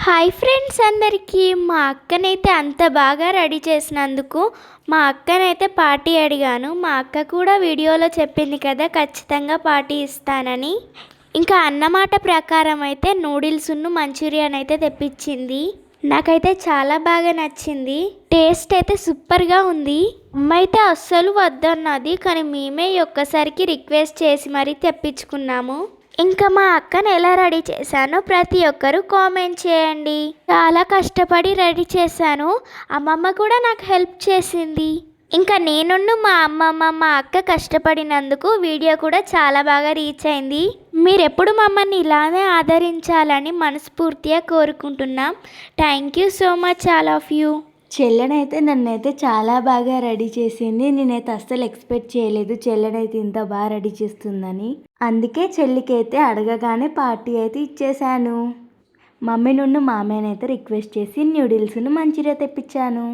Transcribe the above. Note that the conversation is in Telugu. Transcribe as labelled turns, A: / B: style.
A: హాయ్ ఫ్రెండ్స్ అందరికీ మా అక్కనైతే అంత బాగా రెడీ చేసినందుకు మా అక్కనైతే పార్టీ అడిగాను. మా అక్క కూడా వీడియోలో చెప్పింది కదా ఖచ్చితంగా పార్టీ ఇస్తానని. ఇంకా అన్నమాట ప్రకారం అయితే నూడిల్స్ను మంచూరియన్ అయితే తెప్పించింది. నాకైతే చాలా బాగా నచ్చింది. టేస్ట్ అయితే సూపర్గా ఉంది. అమ్మ అయితే అస్సలు వద్దన్నది, కానీ మేమే ఒక్కసారికి రిక్వెస్ట్ చేసి మరీ తెప్పించుకున్నాము. ఇంకా మా అక్కను ఎలా రెడీ చేశానో ప్రతి ఒక్కరూ కామెంట్ చేయండి. చాలా కష్టపడి రెడీ చేశాను. అమ్మమ్మ కూడా నాకు హెల్ప్ చేసింది. ఇంకా నేను మా అమ్మమ్మ మా అక్క కష్టపడినందుకు వీడియో కూడా చాలా బాగా రీచ్ అయింది. మీరెప్పుడు మమ్మల్ని ఇలానే ఆదరించాలని మనస్ఫూర్తిగా కోరుకుంటున్నాం. Thank you so much all of you.
B: చెల్లెనైతే నన్నైతే చాలా బాగా రెడీ చేసింది. నేనైతే అస్సలు ఎక్స్పెక్ట్ చేయలేదు చెల్లెనైతే ఇంత బాగా రెడీ చేస్తుందని. అందుకే చెల్లికైతే అడగగానే పార్టీ అయితే ఇచ్చేశాను. మమ్మీ నుండి మామయ్యనైతే రిక్వెస్ట్ చేసి న్యూడిల్స్ను మంచిగా తెప్పించాను.